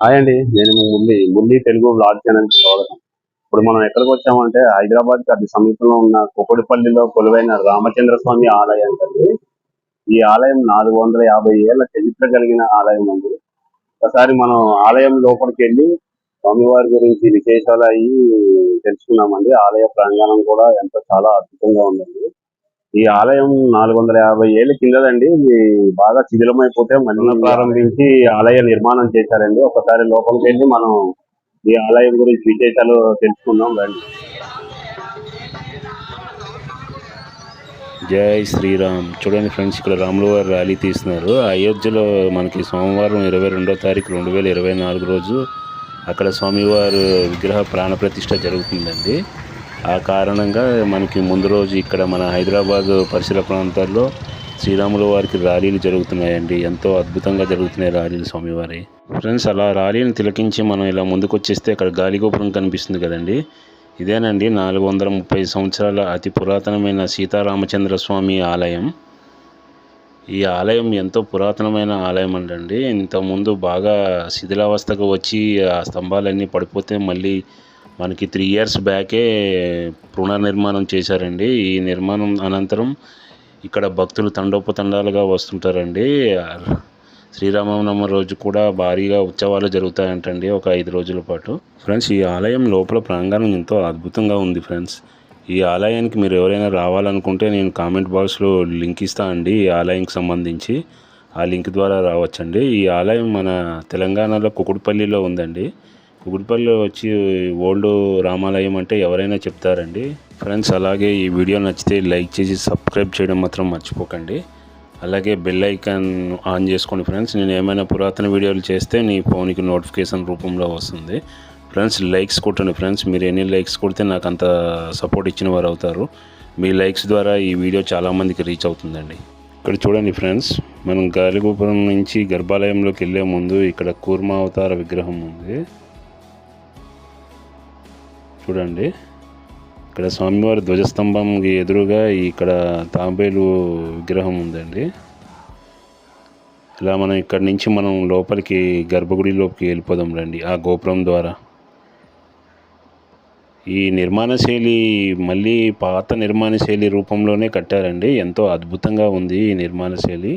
Hi అండి. నేను మీ Murali Telugu vlog ఛానల్‌కి స్వాగతం. ఇప్పుడు మనం ఎక్కడికి వచ్చామంటే హైదరాబాద్‌కి అతి సమీపంలో ఉన్న కూకట్పల్లిలో కొలువైన రామచంద్ర స్వామి ఆలయానికండి. ఈ ఆలయం 450 ఏళ్ల చరిత్ర కలిగిన ఆలయం అండి. ఒకసారి మనం ఆలయం లోపలికెళ్ళి స్వామివారి గురించి విశేషాలు అయ్యి తెలుసుకున్నామండి. ఆలయ ప్రాంగణం కూడా చాలా అద్భుతంగా ఉందండి. ఈ ఆలయం 450 ఏళ్ల కిందదండి. ఇది బాగా శిథిలమైపోతే మళ్ళీ ప్రారంభించి ఆలయ నిర్మాణం చేశారండి. ఒకసారి లోపలికి వెళ్ళి మనం ఈ ఆలయం గురించి విశేషాలు తెలుసుకుందాం రండి. జై శ్రీరామ్. చూడండి ఫ్రెండ్స్, ఇక్కడ రాముల వారు ర్యాలీ తీస్తున్నారు. అయోధ్యలో మనకి సోమవారం 22వ తారీఖు 2024 రోజు అక్కడ స్వామివారు విగ్రహ ప్రాణప్రతిష్ఠ జరుగుతుందండి. ఆ కారణంగా మనకి ముందు రోజు ఇక్కడ మన హైదరాబాద్ పరిసర ప్రాంతాల్లో శ్రీరాముల వారికి ర్యాలీలు జరుగుతున్నాయండి. ఎంతో అద్భుతంగా జరుగుతున్నాయి ర్యాలీలు స్వామివారి. ఫ్రెండ్స్, అలా ర్యాలీని తిలకించి మనం ఇలా ముందుకు వచ్చేస్తే అక్కడ గాలిగోపురం కనిపిస్తుంది కదండి. ఇదేనండి 430 సంవత్సరాల అతి పురాతనమైన సీతారామచంద్ర స్వామి ఆలయం. ఈ ఆలయం ఎంతో పురాతనమైన ఆలయం అండి. ఇంతకుముందు బాగా శిథిలావస్థకు వచ్చి ఆ స్తంభాలన్నీ పడిపోతే మళ్ళీ మనకి 3 years బ్యాకే పునర్నిర్మాణం చేశారండి. ఈ నిర్మాణం అనంతరం ఇక్కడ భక్తులు తండోపతండాలుగా వస్తుంటారండి. శ్రీరామనవమి రోజు కూడా భారీగా ఉత్సవాలు జరుగుతాయంటండి, ఒక 5 రోజుల పాటు. ఫ్రెండ్స్, ఈ ఆలయం లోపల ప్రాంగణం ఎంతో అద్భుతంగా ఉంది ఫ్రెండ్స్. ఈ ఆలయానికి మీరు ఎవరైనా రావాలనుకుంటే నేను కామెంట్ బాక్స్లో లింక్ ఇస్తా అండి. ఈ ఆలయానికి సంబంధించి ఆ లింక్ ద్వారా రావచ్చండి. ఈ ఆలయం మన తెలంగాణలో కుకుట్పల్లిలో ఉందండి. కుకుట్పల్లిలో వచ్చి ఓల్డ్ రామాలయం అంటే ఎవరైనా చెప్తారండి. ఫ్రెండ్స్, అలాగే ఈ వీడియో నచ్చితే లైక్ చేసి సబ్స్క్రైబ్ చేయడం మాత్రం మర్చిపోకండి. అలాగే బెల్ ఐకాన్ ఆన్ చేసుకోండి ఫ్రెండ్స్. నేను ఏమైనా పురాతన వీడియోలు చేస్తే నీ ఫోన్కి నోటిఫికేషన్ రూపంలో వస్తుంది. ఫ్రెండ్స్, లైక్స్ కొట్టండి ఫ్రెండ్స్. మీరు ఎన్ని లైక్స్ కొడితే నాకు అంత సపోర్ట్ ఇచ్చిన వారు అవుతారు. మీ లైక్స్ ద్వారా ఈ వీడియో చాలామందికి రీచ్ అవుతుందండి. ఇక్కడ చూడండి ఫ్రెండ్స్, మనం గాలిగోపురం నుంచి గర్భాలయంలోకి వెళ్ళే ముందు ఇక్కడ కూర్మ అవతార విగ్రహం ఉంది చూడండి. ఇక్కడ స్వామివారి ధ్వజస్తంభం ఎదురుగా ఇక్కడ తాంబేలు విగ్రహం ఉందండి. ఇలా మనం ఇక్కడ నుంచి మనం లోపలికి గర్భగుడిలోకి వెళ్ళిపోదాం రండి, ఆ గోపురం ద్వారా. ఈ నిర్మాణ శైలి మళ్ళీ పాత నిర్మాణ శైలి రూపంలోనే కట్టారండి. ఎంతో అద్భుతంగా ఉంది ఈ నిర్మాణ శైలి.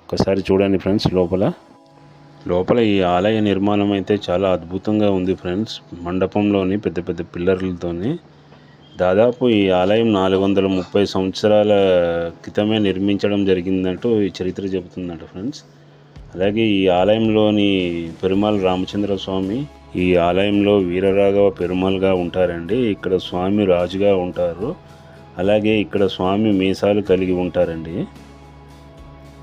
ఒకసారి చూడండి ఫ్రెండ్స్, లోపల ఈ ఆలయ నిర్మాణం అయితే చాలా అద్భుతంగా ఉంది ఫ్రెండ్స్. మండపంలోని పెద్ద పెద్ద పిల్లర్లతోని దాదాపు ఈ ఆలయం 430 సంవత్సరాల క్రితమే నిర్మించడం జరిగిందంటూ ఈ చరిత్ర చెబుతుందంట ఫ్రెండ్స్. అలాగే ఈ ఆలయంలోని పెరుమాళ్ రామచంద్ర స్వామి ఈ ఆలయంలో వీరరాఘవ పెరుమాల్గా ఉంటారండి. ఇక్కడ స్వామి రాజుగా ఉంటారు. అలాగే ఇక్కడ స్వామి మీసాలు కలిగి ఉంటారండి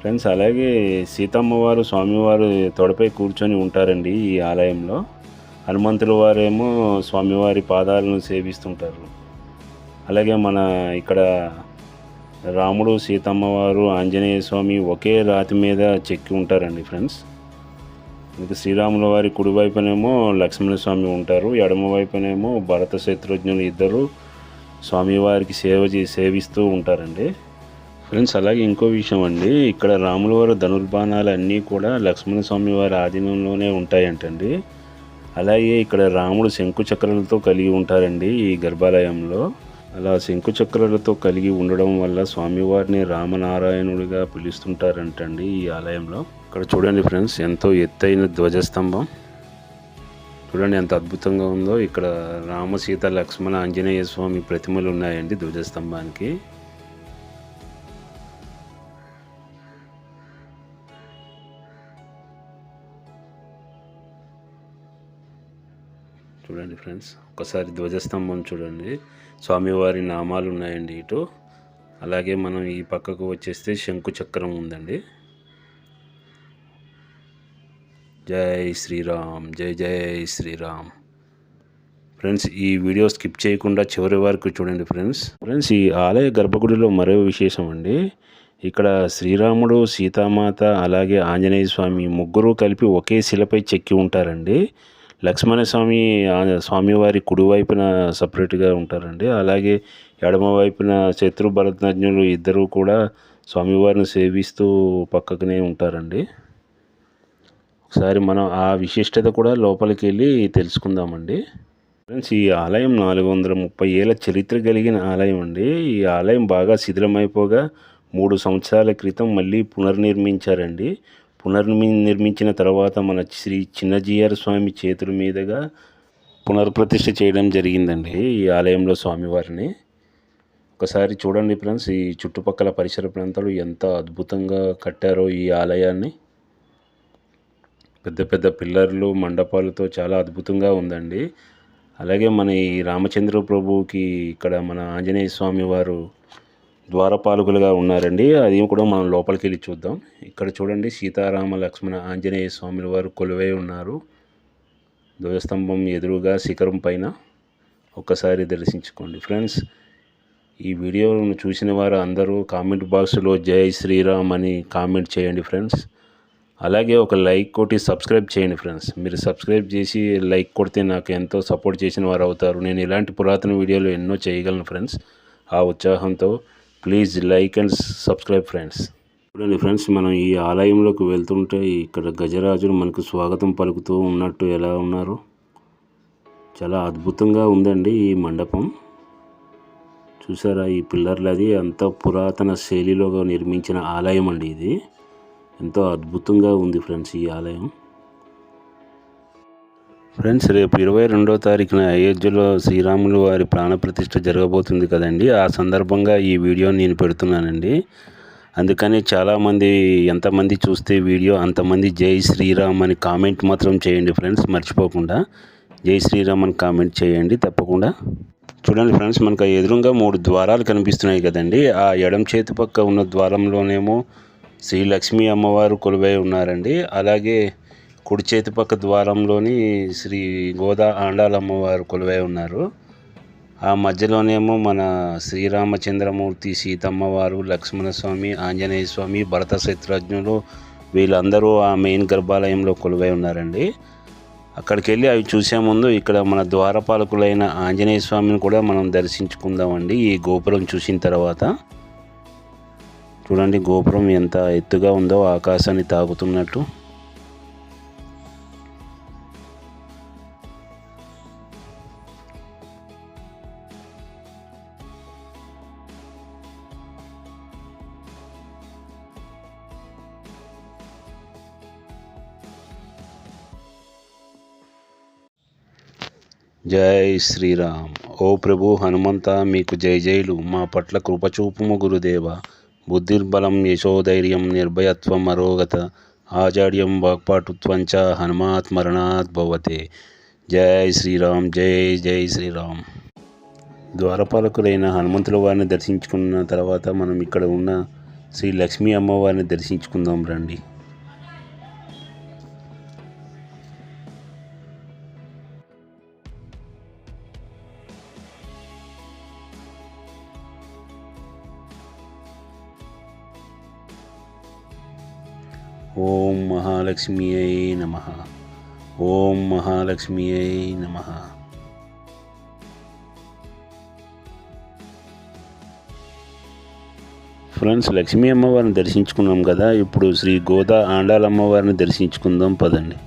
ఫ్రెండ్స్. అలాగే సీతమ్మవారు స్వామివారు తొడపై కూర్చొని ఉంటారండి ఈ ఆలయంలో. హనుమంతుల వారేమో స్వామివారి పాదాలను సేవిస్తుంటారు. అలాగే మన ఇక్కడ రాముడు, సీతమ్మవారు, ఆంజనేయ స్వామి ఒకే రాతి మీద చెక్కి ఉంటారండి ఫ్రెండ్స్. ఇంకా శ్రీరాముల వారి కుడివైపునేమో లక్ష్మణస్వామి ఉంటారు, ఎడమ వైపునేమో భరత శత్రుఘ్నులు ఇద్దరు స్వామివారికి సేవిస్తూ ఉంటారండి ఫ్రెండ్స్. అలాగే ఇంకో విషయం అండి, ఇక్కడ రాముల వారి ధనుర్బాణాలు అన్నీ కూడా లక్ష్మణస్వామి వారి ఆధీనంలోనే ఉంటాయంటండి. అలాగే ఇక్కడ రాముడు శంకు చక్రాలతో కలిగి ఉంటారండి ఈ గర్భాలయంలో. అలా శంకు చక్రాలతో కలిగి ఉండడం వల్ల స్వామివారిని రామనారాయణుడిగా పిలుస్తుంటారంటండి ఈ ఆలయంలో. ఇక్కడ చూడండి ఫ్రెండ్స్, ఎంతో ఎత్తైన ధ్వజస్తంభం చూడండి ఎంత అద్భుతంగా ఉందో. ఇక్కడ రామ, సీత, లక్ష్మణ, ఆంజనేయ స్వామి ప్రతిమలు ఉన్నాయండి ధ్వజస్తంభానికి. చూడండి ఫ్రెండ్స్, ఒకసారి ధ్వజస్తంభం చూడండి. స్వామివారి నామాలు ఉన్నాయండి ఇటు. అలాగే మనం ఈ పక్కకు వచ్చేస్తే శంకు చక్రం ఉందండి. జై శ్రీరామ్, జై జై శ్రీరామ్. ఫ్రెండ్స్, ఈ వీడియో స్కిప్ చేయకుండా చివరి వరకు చూడండి ఫ్రెండ్స్. ఈ ఆలయ గర్భగుడిలో మరో విశేషం అండి. ఇక్కడ శ్రీరాముడు, సీతామాత, అలాగే ఆంజనేయ స్వామి ముగ్గురు కలిపి ఒకే శిలపై చెక్కి ఉంటారండి. లక్ష్మణస్వామి స్వామివారి కుడివైపున సపరేట్గా ఉంటారండి. అలాగే ఎడమవైపున శత్రు భరతజ్ఞులు ఇద్దరు కూడా స్వామివారిని సేవిస్తూ పక్కకునే ఉంటారండి. ఒకసారి మనం ఆ విశిష్టత కూడా లోపలికి వెళ్ళి తెలుసుకుందామండి. ఫ్రెండ్స్, ఈ ఆలయం 430 ఏళ్ళ చరిత్ర కలిగిన ఆలయం అండి. ఈ ఆలయం బాగా శిథిలమైపోగా 3 సంవత్సరాల క్రితం మళ్ళీ పునర్నిర్మించారండి. నిర్మించిన తర్వాత మన శ్రీ చిన్నజీయర్ స్వామి చేతుల మీదుగా పునర్ప్రతిష్ఠ చేయడం జరిగిందండి ఈ ఆలయంలో స్వామివారిని. ఒకసారి చూడండి ఫ్రెండ్స్, ఈ చుట్టుపక్కల పరిసర ప్రాంతాలు ఎంత అద్భుతంగా కట్టారో ఈ ఆలయాన్ని. పెద్ద పెద్ద పిల్లర్లు, మండపాలతో చాలా అద్భుతంగా ఉందండి. అలాగే మన ఈ రామచంద్ర ప్రభువుకి ఇక్కడ మన ఆంజనేయ స్వామి వారు ద్వారపాలకులుగా ఉన్నారండి. అది కూడా మనం లోపలికి వెళ్ళి చూద్దాం. ఇక్కడ చూడండి, సీతారామ లక్ష్మణ ఆంజనేయ స్వాముల వారు కొలువై ఉన్నారు. ధ్వజస్తంభం ఎదురుగా శిఖరం పైన ఒక్కసారి దర్శించుకోండి. ఫ్రెండ్స్, ఈ వీడియోను చూసిన వారు అందరూ కామెంట్ బాక్స్లో జై శ్రీరామ్ అని కామెంట్ చేయండి ఫ్రెండ్స్. అలాగే ఒక లైక్ కొట్టి సబ్స్క్రైబ్ చేయండి ఫ్రెండ్స్. మీరు సబ్స్క్రైబ్ చేసి లైక్ కొడితే నాకు ఎంతో సపోర్ట్ చేసిన వారు అవుతారు. నేను ఇలాంటి పురాతన వీడియోలు ఎన్నో చేయగలను ఫ్రెండ్స్. ఆ ఉత్సాహంతో please like and subscribe friends. చూడండి ఫ్రెండ్స్, మనం ఈ ఆలయంలోకి వెళ్తుంటే ఇక్కడ గజరాజులు మనకు స్వాగతం పలుకుతూ ఉన్నట్టు ఎలా ఉన్నారు. చాలా అద్భుతంగా ఉందండి ఈ మండపం. చూసారా, ఈ పిల్లర్లు అది అంత పురాతన శైలిలో నిర్మించిన ఆలయం అండి. ఇది ఎంతో అద్భుతంగా ఉంది ఫ్రెండ్స్ ఈ ఆలయం. ఫ్రెండ్స్, రేపు 22వ తారీఖున అయోధ్యలో శ్రీరాములు వారి ప్రాణప్రతిష్ఠ జరగబోతుంది కదండి. ఆ సందర్భంగా ఈ వీడియోని నేను పెడుతున్నానండి. అందుకని చాలామంది, ఎంతమంది చూస్తే వీడియో అంతమంది జై శ్రీరామ్ అని కామెంట్ మాత్రం చేయండి ఫ్రెండ్స్. మర్చిపోకుండా జై శ్రీరామ్ అని కామెంట్ చేయండి తప్పకుండా. చూడండి ఫ్రెండ్స్, మనకు ఎదురుగా 3 ద్వారాలు కనిపిస్తున్నాయి కదండి. ఆ ఎడం చేతి పక్క ఉన్న ద్వారంలోనేమో శ్రీ లక్ష్మీ అమ్మవారు కొలువై ఉన్నారండి. అలాగే కుడి చేతి పక్క ద్వారంలోని శ్రీ గోదా ఆండాలమ్మవారు కొలువై ఉన్నారు. ఆ మధ్యలోనేమో మన శ్రీరామచంద్రమూర్తి, సీతమ్మవారు, లక్ష్మణస్వామి, ఆంజనేయ స్వామి, భరత శత్రుఘ్నులు వీళ్ళందరూ ఆ మెయిన్ గర్భాలయంలో కొలువై ఉన్నారండి. అక్కడికి వెళ్ళి అవి చూసే ముందు ఇక్కడ మన ద్వారపాలకులైన ఆంజనేయ స్వామిని కూడా మనం దర్శించుకుందామండి. ఈ గోపురం చూసిన తర్వాత చూడండి, గోపురం ఎంత ఎత్తుగా ఉందో, ఆకాశాన్ని తాకుతున్నట్టు. జై శ్రీరామ్. ఓ ప్రభు హనుమంత, మీకు జై జైలు. మా పట్ల కృపచూపుము గురుదేవ. బుద్ధిర్బలం యశోధైర్యం నిర్భయత్వం అరోగత ఆచార్యం వాక్పాటుత్వంచ హనుమాత్ మరణాత్ భవతే. జై శ్రీరామ్. జై జై శ్రీరామ్. ద్వారపాలకులైన హనుమంతుల వారిని దర్శించుకున్న తర్వాత మనం ఇక్కడ ఉన్న శ్రీ లక్ష్మీ అమ్మవారిని దర్శించుకుందాం రండి. ఓం మహాలక్ష్మియై నమః. ఓం మహాలక్ష్మియై నమః. ఫ్రెండ్స్, లక్ష్మీ అమ్మవారిని దర్శించుకున్నాం కదా. ఇప్పుడు శ్రీ గోదా ఆండాలమ్మవారిని దర్శించుకుందాం పదండి.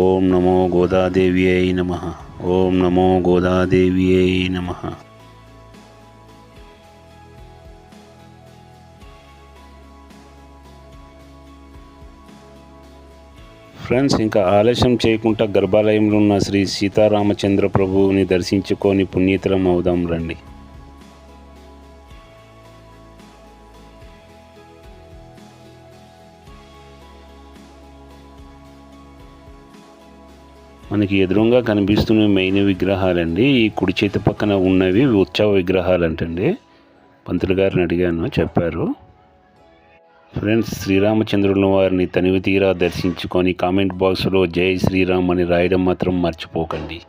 ఓం నమో గోదాదేవ్యై నమః. ఓం నమో గోదాదేవ్యై నమః. ఫ్రెండ్స్, ఇంకా ఆలస్యం చేయకుండా గర్భాలయంలో ఉన్న శ్రీ సీతారామచంద్ర ప్రభువుని దర్శించుకొని పుణ్యతలం అవుదాం రండి. మనకి ఎదురుగా కనిపిస్తున్న మెయిన్ విగ్రహాలండి. ఈ కుడి చేతి పక్కన ఉన్నవి ఉత్సవ విగ్రహాలు అంటండి. పంతులు గారిని అడిగాను, చెప్పారు. ఫ్రెండ్స్, శ్రీరామచంద్రుల వారిని తనివి తీరా దర్శించుకొని కామెంట్ బాక్స్లో జై శ్రీరామ్ అని రాయడం మాత్రం మర్చిపోకండి.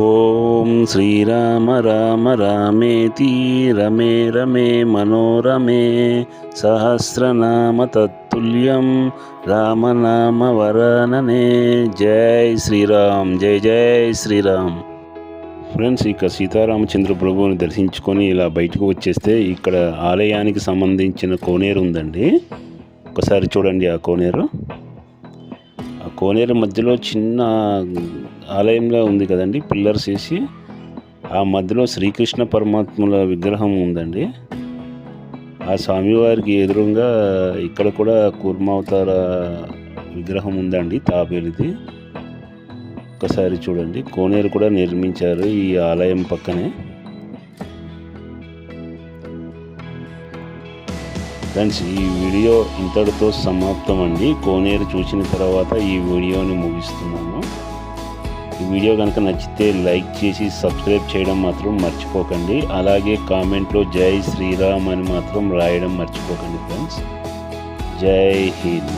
ఓం ఓం శ్రీరామ రామ రామేతి రమే రమే మనోరమే సహస్రనామ తత్తుల్యం రామనామ వరాననే. జై శ్రీరామ్, జై జై శ్రీరామ్. ఫ్రెండ్స్, ఇక సీతారామచంద్ర ప్రభువుని దర్శించుకొని ఇలా బయటకు వచ్చేస్తే ఇక్కడ ఆలయానికి సంబంధించిన కోనేరు ఉందండి. ఒకసారి చూడండి ఆ కోనేరు. ఆ కోనేరు మధ్యలో చిన్న ఆలయంగా ఉంది కదండి, పిల్లర్స్ వేసి. ఆ మధ్యలో శ్రీకృష్ణ పరమాత్ముల విగ్రహం ఉందండి. ఆ స్వామివారికి ఎదురుగా ఇక్కడ కూడా కూర్మావతార విగ్రహం ఉందండి, తాబేలుది. ఒకసారి చూడండి, కోనేరు కూడా నిర్మించారు ఈ ఆలయం పక్కనే. ఫ్రెండ్స్, ఈ వీడియో ఇంతటితో సమాప్తం అండి. కోనేరు చూసిన తర్వాత ఈ వీడియోని ముగిస్తున్నాను. ఈ వీడియో కనుక నచ్చితే లైక్ చేసి సబ్స్క్రైబ్ చేయడం మాత్రం మర్చిపోకండి. అలాగే కామెంట్లో జై శ్రీరామ్ అని మాత్రం రాయడం మర్చిపోకండి ఫ్రెండ్స్. జై హింద్.